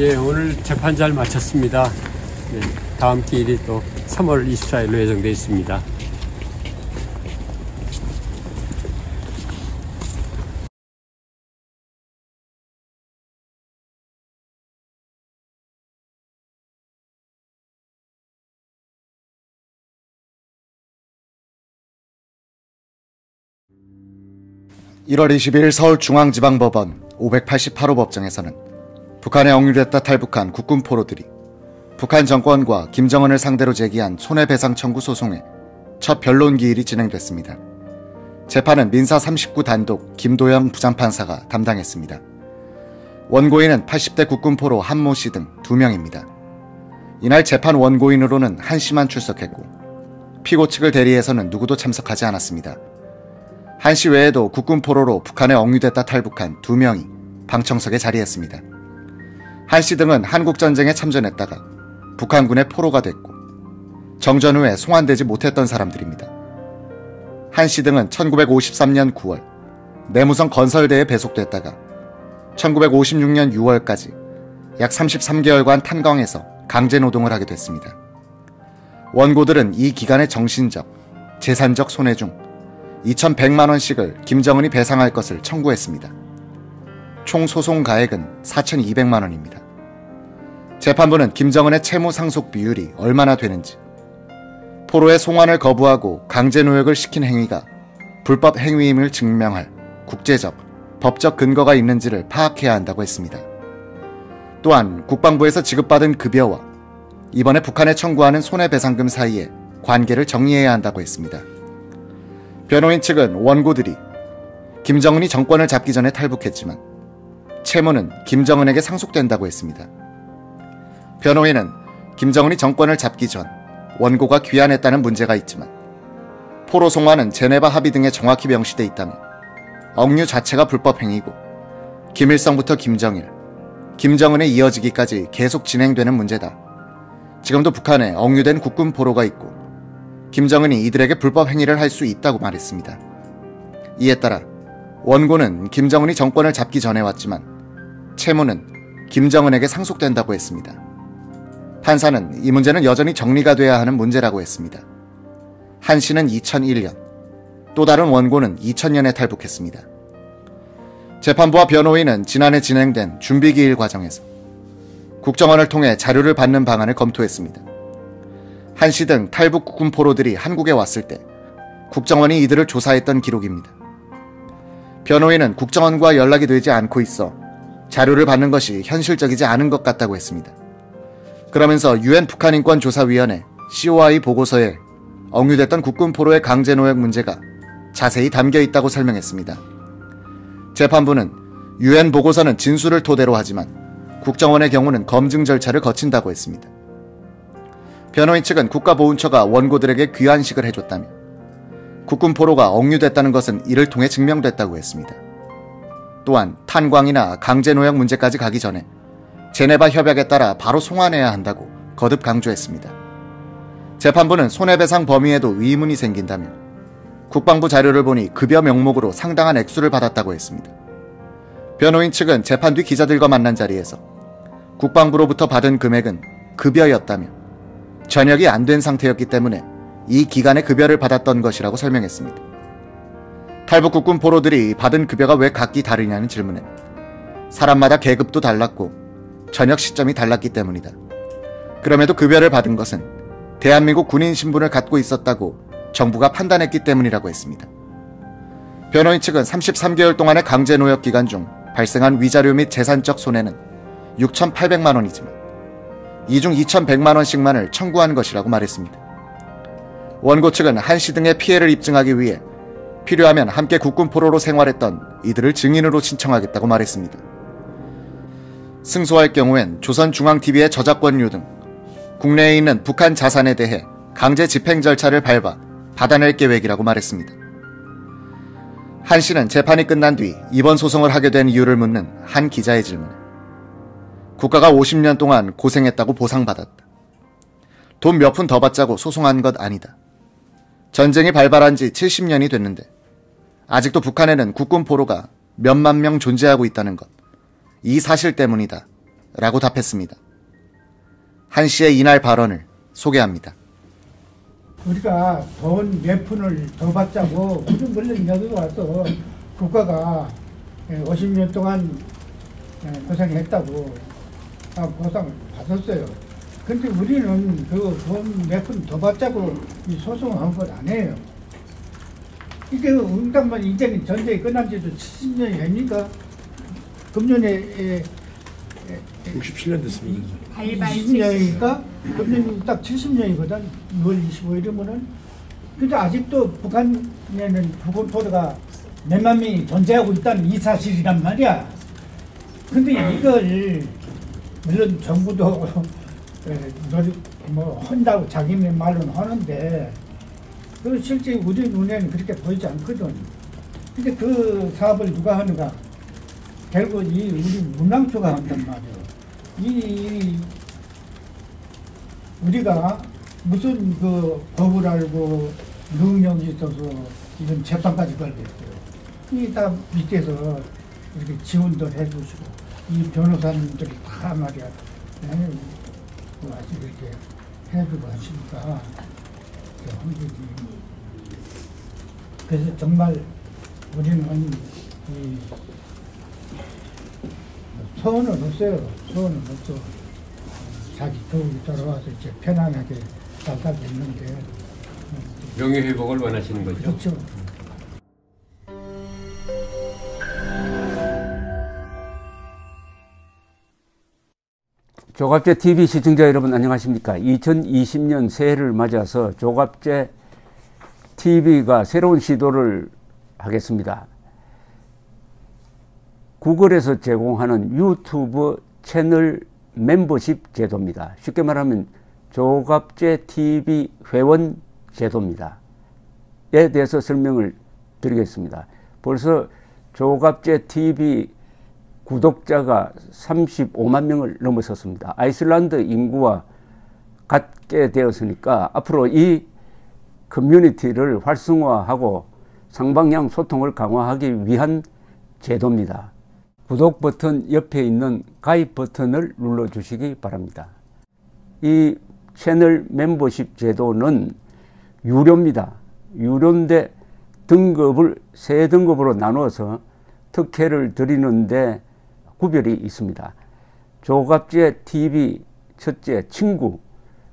예, 오늘 재판 잘 마쳤습니다. 네, 다음 기일이 또 3월 24일로 예정되어 있습니다. (1월 20일) 서울중앙지방법원 588호 법정에서는 북한에 억류됐다 탈북한 국군 포로들이 북한 정권과 김정은을 상대로 제기한 손해배상 청구 소송의 첫 변론 기일이 진행됐습니다. 재판은 민사 39 단독 김도영 부장판사가 담당했습니다. 원고인은 80대 국군 포로 한모 씨 등 2명입니다. 이날 재판 원고인으로는 한 씨만 출석했고 피고 측을 대리해서는 누구도 참석하지 않았습니다. 한 씨 외에도 국군 포로로 북한에 억류됐다 탈북한 2명이 방청석에 자리했습니다. 한 씨 등은 한국전쟁에 참전했다가 북한군의 포로가 됐고 정전 후에 송환되지 못했던 사람들입니다. 한 씨 등은 1953년 9월 내무성 건설대에 배속됐다가 1956년 6월까지 약 33개월간 탄광에서 강제노동을 하게 됐습니다. 원고들은 이 기간의 정신적, 재산적 손해 중 2,100만원씩을 김정은이 배상할 것을 청구했습니다. 총 소송 가액은 4,200만원입니다. 재판부는 김정은의 채무 상속 비율이 얼마나 되는지, 포로의 송환을 거부하고 강제노역을 시킨 행위가 불법 행위임을 증명할 국제적, 법적 근거가 있는지를 파악해야 한다고 했습니다. 또한 국방부에서 지급받은 급여와 이번에 북한에 청구하는 손해배상금 사이에 관계를 정리해야 한다고 했습니다. 변호인 측은 원고들이 김정은이 정권을 잡기 전에 탈북했지만 채무는 김정은에게 상속된다고 했습니다. 변호인은 김정은이 정권을 잡기 전 원고가 귀환했다는 문제가 있지만 포로 송환은 제네바 합의 등에 정확히 명시돼 있다며 억류 자체가 불법 행위고 김일성부터 김정일, 김정은에 이어지기까지 계속 진행되는 문제다. 지금도 북한에 억류된 국군 포로가 있고 김정은이 이들에게 불법 행위를 할 수 있다고 말했습니다. 이에 따라 원고는 김정은이 정권을 잡기 전에 왔지만 채무는 김정은에게 상속된다고 했습니다. 판사는 이 문제는 여전히 정리가 돼야 하는 문제라고 했습니다. 한 씨는 2001년, 또 다른 원고는 2000년에 탈북했습니다. 재판부와 변호인은 지난해 진행된 준비기일 과정에서 국정원을 통해 자료를 받는 방안을 검토했습니다. 한 씨 등 탈북 국군 포로들이 한국에 왔을 때 국정원이 이들을 조사했던 기록입니다. 변호인은 국정원과 연락이 되지 않고 있어 자료를 받는 것이 현실적이지 않은 것 같다고 했습니다. 그러면서 유엔 북한인권조사위원회 COI 보고서에 억류됐던 국군 포로의 강제노역 문제가 자세히 담겨 있다고 설명했습니다. 재판부는 유엔 보고서는 진술을 토대로 하지만 국정원의 경우는 검증 절차를 거친다고 했습니다. 변호인 측은 국가보훈처가 원고들에게 귀환식을 해줬다며 국군 포로가 억류됐다는 것은 이를 통해 증명됐다고 했습니다. 또한 탄광이나 강제노역 문제까지 가기 전에 제네바 협약에 따라 바로 송환해야 한다고 거듭 강조했습니다. 재판부는 손해배상 범위에도 의문이 생긴다며 국방부 자료를 보니 급여 명목으로 상당한 액수를 받았다고 했습니다. 변호인 측은 재판 뒤 기자들과 만난 자리에서 국방부로부터 받은 금액은 급여였다며 전역이 안 된 상태였기 때문에 이 기간에 급여를 받았던 것이라고 설명했습니다. 탈북 국군 포로들이 받은 급여가 왜 각기 다르냐는 질문에 사람마다 계급도 달랐고 전역 시점이 달랐기 때문이다. 그럼에도 급여를 받은 것은 대한민국 군인 신분을 갖고 있었다고 정부가 판단했기 때문이라고 했습니다. 변호인 측은 33개월 동안의 강제노역 기간 중 발생한 위자료 및 재산적 손해는 6,800만 원이지만 이 중 2,100만 원씩만을 청구한 것이라고 말했습니다. 원고 측은 한 씨 등의 피해를 입증하기 위해 필요하면 함께 국군 포로로 생활했던 이들을 증인으로 신청하겠다고 말했습니다. 승소할 경우엔 조선중앙TV의 저작권료 등 국내에 있는 북한 자산에 대해 강제 집행 절차를 밟아 받아낼 계획이라고 말했습니다. 한 씨는 재판이 끝난 뒤 이번 소송을 하게 된 이유를 묻는 한 기자의 질문에 국가가 50년 동안 고생했다고 보상받았다. 돈 몇 푼 더 받자고 소송한 것 아니다. 전쟁이 발발한 지 70년이 됐는데 아직도 북한에는 국군 포로가 몇만 명 존재하고 있다는 것, 이 사실 때문이다 라고 답했습니다. 한 씨의 이날 발언을 소개합니다. 우리가 돈 몇 푼을 더 받자고, 물론 여기 와서 국가가 50년 동안 고생했다고 보상을 받았어요. 근데 우리는 그 돈 몇 푼 더 받자고 이 소송한 것 아니에요. 이게 응답만 이제는 전쟁이 끝난 지도 70년이 됩니까? 금년에 67년 됐습니다. 20년이니까 금년이 딱 70년이거든. 6월 25일이면은. 근데 아직도 북한에는 북한포로가 몇만 명이 존재하고 있다는 이 사실이란 말이야. 근데 이걸 물론 정부도 한다고 자기네 말로는 하는데 그 실제 우리 눈에는 그렇게 보이지 않거든. 근데 그 사업을 누가 하는가? 결국 이 우리 문랑초가 한단 말이야. 우리가 무슨 그 법을 알고 능력이 있어서 이런 재판까지 걸겠어요. 이 다 밑에서 이렇게 지원도 해주시고 이 변호사님들이 다 말이야. 아직 이렇게 해주고 하시니까 한 거지. 그래서 정말 우리는 이 소원은 없어요. 소원은 없어. 자기 교육이 돌아와서 이제 편안하게 살다 됐는데. 명예회복을 원하시는 거죠? 그렇죠. 조갑제 TV 시청자 여러분 안녕하십니까? 2020년 새해를 맞아서 조갑제 TV가 새로운 시도를 하겠습니다. 구글에서 제공하는 유튜브 채널 멤버십 제도입니다. 쉽게 말하면 조갑제 TV 회원 제도입니다. 에 대해서 설명을 드리겠습니다. 벌써 조갑제 TV 구독자가 35만 명을 넘어섰습니다. 아이슬란드 인구와 같게 되었으니까 앞으로 이 커뮤니티를 활성화하고 상방향 소통을 강화하기 위한 제도입니다. 구독 버튼 옆에 있는 가입 버튼을 눌러주시기 바랍니다. 이 채널 멤버십 제도는 유료입니다. 유료인데 등급을 세 등급으로 나누어서 특혜를 드리는데 구별이 있습니다. 조갑제 TV 첫째 친구,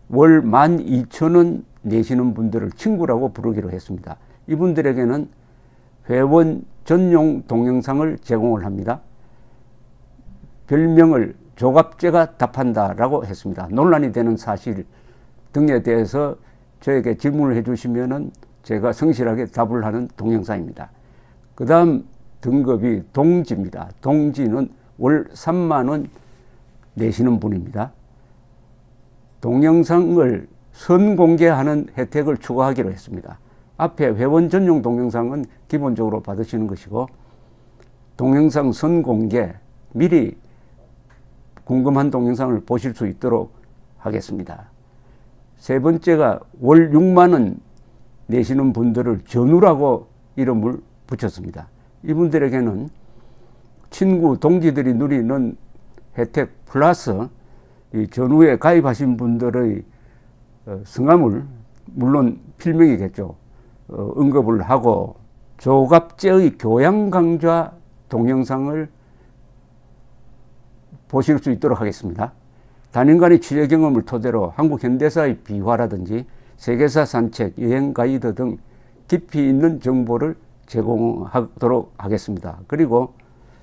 월 12,000원 내시는 분들을 친구라고 부르기로 했습니다. 이분들에게는 회원 전용 동영상을 제공을 합니다. 별명을 조갑제가 답한다라고 했습니다. 논란이 되는 사실 등에 대해서 저에게 질문을 해주시면은 제가 성실하게 답을 하는 동영상입니다. 그 다음 등급이 동지입니다. 동지는 월 3만 원 내시는 분입니다. 동영상을 선공개하는 혜택을 추가하기로 했습니다. 앞에 회원 전용 동영상은 기본적으로 받으시는 것이고 동영상 선공개, 미리 궁금한 동영상을 보실 수 있도록 하겠습니다. 세 번째가 월 6만 원 내시는 분들을 전우라고 이름을 붙였습니다. 이분들에게는 친구, 동지들이 누리는 혜택 플러스 이 전후에 가입하신 분들의 성함을 물론 필명이겠죠. 언급을 하고 조갑제의 교양 강좌 동영상을 보실 수 있도록 하겠습니다. 단연간의 취재 경험을 토대로 한국 현대사의 비화라든지 세계사 산책, 여행 가이드 등 깊이 있는 정보를 제공하도록 하겠습니다. 그리고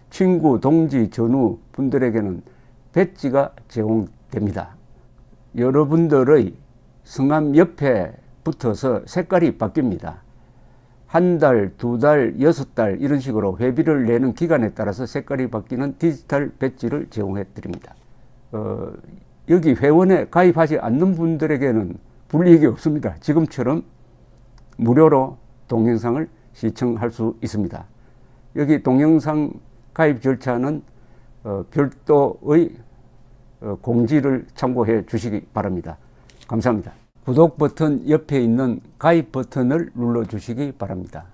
친구, 동지, 전우 분들에게는 배지가 제공됩니다. 여러분들의 성함 옆에 붙어서 색깔이 바뀝니다. 한 달, 두 달, 6달 이런 식으로 회비를 내는 기간에 따라서 색깔이 바뀌는 디지털 배지를 제공해 드립니다. 여기 회원에 가입하지 않는 분들에게는 불이익이 없습니다. 지금처럼 무료로 동영상을 시청할 수 있습니다. 여기 동영상 가입 절차는 별도의 공지를 참고해 주시기 바랍니다. 감사합니다. 구독 버튼 옆에 있는 가입 버튼을 눌러 주시기 바랍니다.